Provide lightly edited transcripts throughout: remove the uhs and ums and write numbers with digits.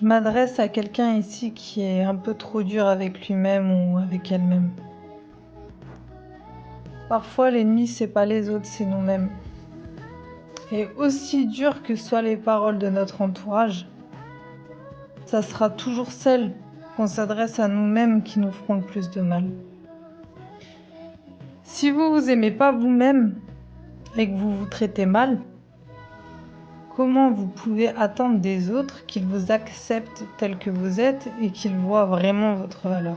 Je m'adresse à quelqu'un ici qui est un peu trop dur avec lui-même ou avec elle-même. Parfois, l'ennemi, c'est pas les autres, c'est nous-mêmes. Et aussi dur que soient les paroles de notre entourage, ça sera toujours celles qu'on s'adresse à nous-mêmes qui nous feront le plus de mal. Si vous vous aimez pas vous-même et que vous vous traitez mal, comment vous pouvez attendre des autres qu'ils vous acceptent tel que vous êtes et qu'ils voient vraiment votre valeur?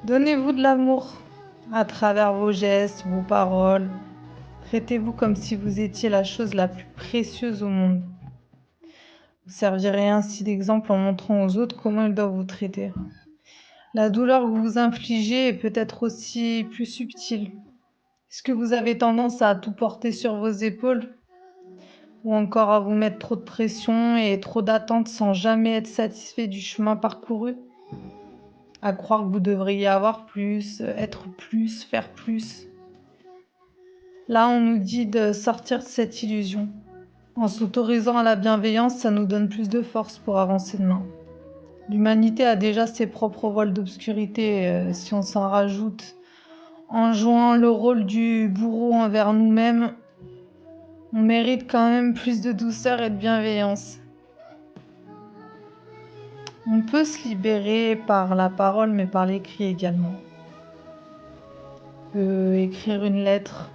Donnez-vous de l'amour à travers vos gestes, vos paroles. Traitez-vous comme si vous étiez la chose la plus précieuse au monde. Vous servirez ainsi d'exemple en montrant aux autres comment ils doivent vous traiter. La douleur que vous vous infligez est peut-être aussi plus subtile. Est-ce que vous avez tendance à tout porter sur vos épaules? Ou encore à vous mettre trop de pression et trop d'attentes sans jamais être satisfait du chemin parcouru? À croire que vous devriez avoir plus, être plus, faire plus. Là, on nous dit de sortir de cette illusion. En s'autorisant à la bienveillance, ça nous donne plus de force pour avancer demain. L'humanité a déjà ses propres voiles d'obscurité, si on s'en rajoute. En jouant le rôle du bourreau envers nous-mêmes, on mérite quand même plus de douceur et de bienveillance. On peut se libérer par la parole, mais par l'écrit également. On peut écrire une lettre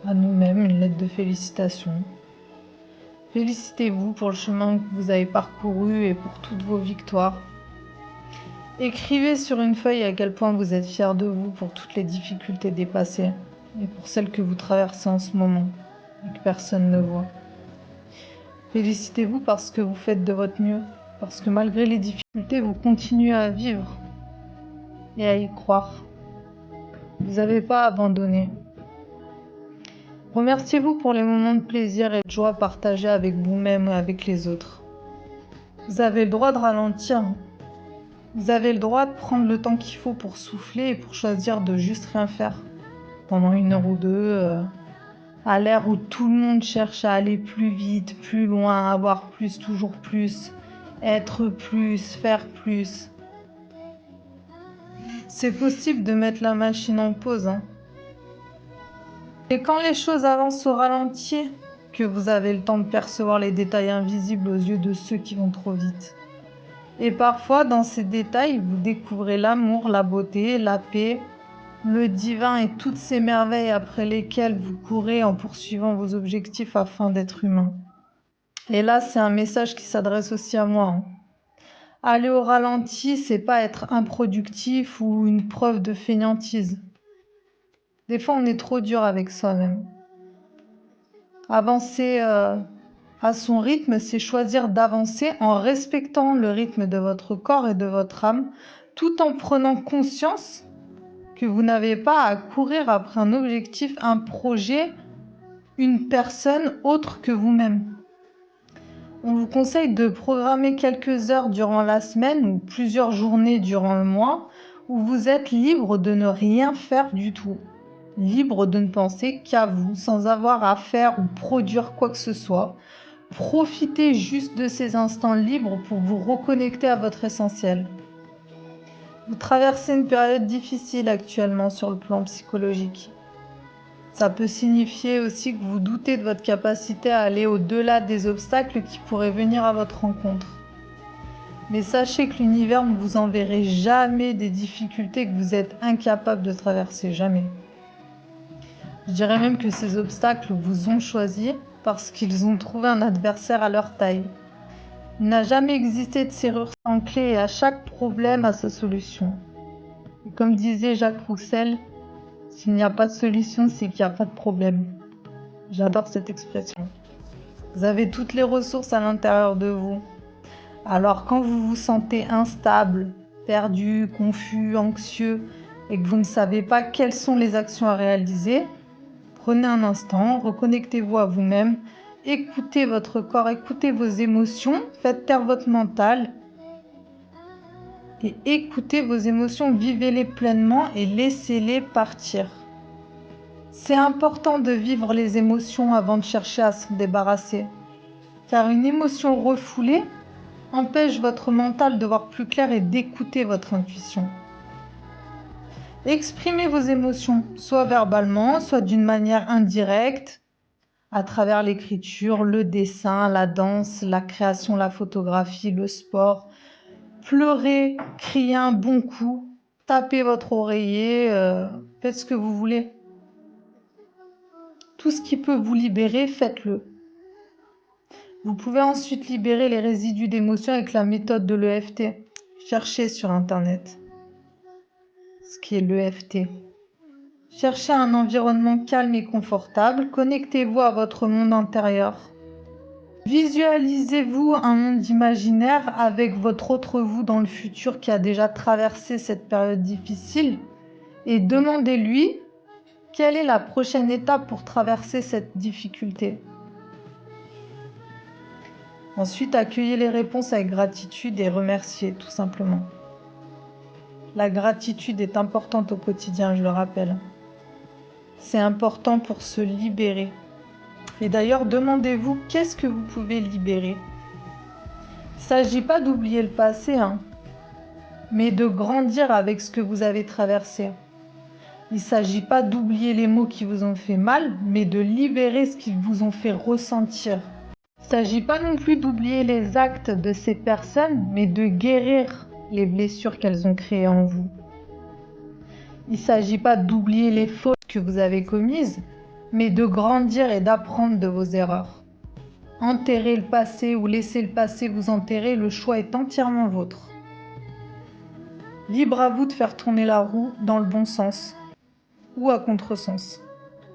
à nous-mêmes, une lettre de félicitations. Félicitez-vous pour le chemin que vous avez parcouru et pour toutes vos victoires. Écrivez sur une feuille à quel point vous êtes fier de vous pour toutes les difficultés dépassées et pour celles que vous traversez en ce moment et que personne ne voit. Félicitez-vous parce que vous faites de votre mieux, parce que malgré les difficultés, vous continuez à vivre et à y croire. Vous n'avez pas abandonné. Remerciez-vous pour les moments de plaisir et de joie partagés avec vous-même et avec les autres. Vous avez le droit de ralentir. Vous avez le droit de prendre le temps qu'il faut pour souffler et pour choisir de juste rien faire pendant 1 heure ou 2, à l'ère où tout le monde cherche à aller plus vite, plus loin, avoir plus, toujours plus, être plus, faire plus. C'est possible de mettre la machine en pause, hein. Et quand les choses avancent au ralenti, que vous avez le temps de percevoir les détails invisibles aux yeux de ceux qui vont trop vite. Et parfois, dans ces détails, vous découvrez l'amour, la beauté, la paix, le divin et toutes ces merveilles après lesquelles vous courez en poursuivant vos objectifs afin d'être humain. Et là, c'est un message qui s'adresse aussi à moi, hein. Aller au ralenti, c'est pas être improductif ou une preuve de fainéantise. Des fois, on est trop dur avec soi-même. Avancer à son rythme, c'est choisir d'avancer en respectant le rythme de votre corps et de votre âme, tout en prenant conscience que vous n'avez pas à courir après un objectif, un projet, une personne autre que vous-même. On vous conseille de programmer quelques heures durant la semaine ou plusieurs journées durant le mois où vous êtes libre de ne rien faire du tout. Libre de ne penser qu'à vous, sans avoir à faire ou produire quoi que ce soit. Profitez juste de ces instants libres pour vous reconnecter à votre essentiel. Vous traversez une période difficile actuellement sur le plan psychologique. Ça peut signifier aussi que vous doutez de votre capacité à aller au-delà des obstacles qui pourraient venir à votre rencontre. Mais sachez que l'univers ne vous enverrait jamais des difficultés que vous êtes incapable de traverser, jamais. Je dirais même que ces obstacles vous ont choisi parce qu'ils ont trouvé un adversaire à leur taille. Il n'a jamais existé de serrure sans clé et à chaque problème a sa solution. Et comme disait Jacques Roussel, s'il n'y a pas de solution, c'est qu'il n'y a pas de problème. J'adore cette expression. Vous avez toutes les ressources à l'intérieur de vous. Alors quand vous vous sentez instable, perdu, confus, anxieux et que vous ne savez pas quelles sont les actions à réaliser, prenez un instant, reconnectez-vous à vous-même, écoutez votre corps, écoutez vos émotions, faites taire votre mental et écoutez vos émotions, vivez-les pleinement et laissez-les partir. C'est important de vivre les émotions avant de chercher à s'en débarrasser. car une émotion refoulée empêche votre mental de voir plus clair et d'écouter votre intuition. Exprimez vos émotions, soit verbalement, soit d'une manière indirecte, à travers l'écriture, le dessin, la danse, la création, la photographie, le sport. Pleurez, criez un bon coup, tapez votre oreiller, faites ce que vous voulez. Tout ce qui peut vous libérer, faites-le. Vous pouvez ensuite libérer les résidus d'émotions avec la méthode de l'EFT. Cherchez sur Internet ce qui est l'EFT. Cherchez un environnement calme et confortable. Connectez-vous à votre monde intérieur. Visualisez-vous un monde imaginaire avec votre autre vous dans le futur qui a déjà traversé cette période difficile et demandez-lui quelle est la prochaine étape pour traverser cette difficulté. Ensuite, accueillez les réponses avec gratitude et remerciez tout simplement. La gratitude est importante au quotidien, je le rappelle. C'est important pour se libérer. Et d'ailleurs, demandez-vous qu'est-ce que vous pouvez libérer. Il ne s'agit pas d'oublier le passé, mais de grandir avec ce que vous avez traversé. Il ne s'agit pas d'oublier les mots qui vous ont fait mal, mais de libérer ce qu'ils vous ont fait ressentir. Il ne s'agit pas non plus d'oublier les actes de ces personnes, mais de guérir les blessures qu'elles ont créées en vous. Il ne s'agit pas d'oublier les fautes que vous avez commises, mais de grandir et d'apprendre de vos erreurs. Enterrer le passé ou laisser le passé vous enterrer, le choix est entièrement vôtre. Libre à vous de faire tourner la roue dans le bon sens ou à contresens.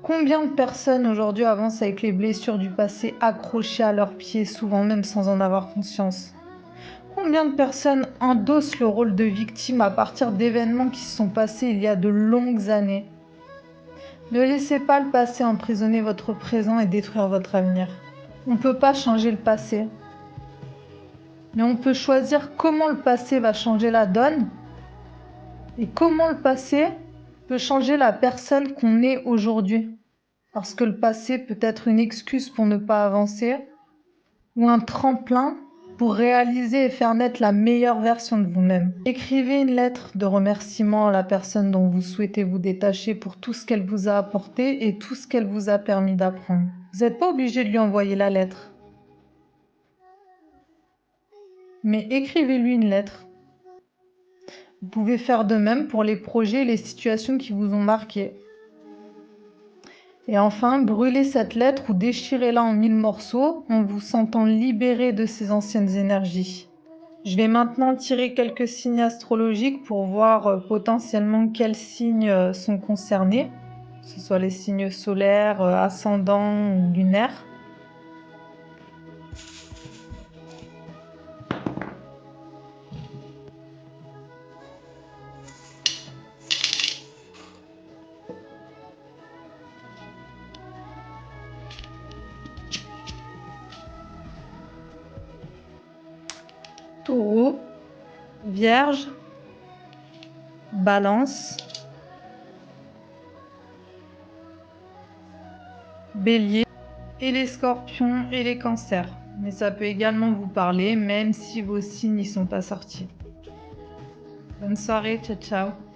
Combien de personnes aujourd'hui avancent avec les blessures du passé accrochées à leurs pieds, souvent même sans en avoir conscience? Combien de personnes endossent le rôle de victime à partir d'événements qui se sont passés il y a de longues années? Ne laissez pas le passé emprisonner votre présent et détruire votre avenir. On ne peut pas changer le passé, mais on peut choisir comment le passé va changer la donne et comment le passé peut changer la personne qu'on est aujourd'hui. Parce que le passé peut être une excuse pour ne pas avancer ou un tremplin pour réaliser et faire naître la meilleure version de vous-même. Écrivez une lettre de remerciement à la personne dont vous souhaitez vous détacher pour tout ce qu'elle vous a apporté et tout ce qu'elle vous a permis d'apprendre. Vous n'êtes pas obligé de lui envoyer la lettre, mais écrivez-lui une lettre. Vous pouvez faire de même pour les projets et les situations qui vous ont marqué. Et enfin, brûlez cette lettre ou déchirez-la en 1000 morceaux en vous sentant libéré de ces anciennes énergies. Je vais maintenant tirer quelques signes astrologiques pour voir potentiellement quels signes sont concernés, que ce soit les signes solaires, ascendants ou lunaires. Taureau, Vierge, Balance, Bélier et les Scorpions et les Cancers. Mais ça peut également vous parler, même si vos signes n'y sont pas sortis. Bonne soirée, ciao ciao.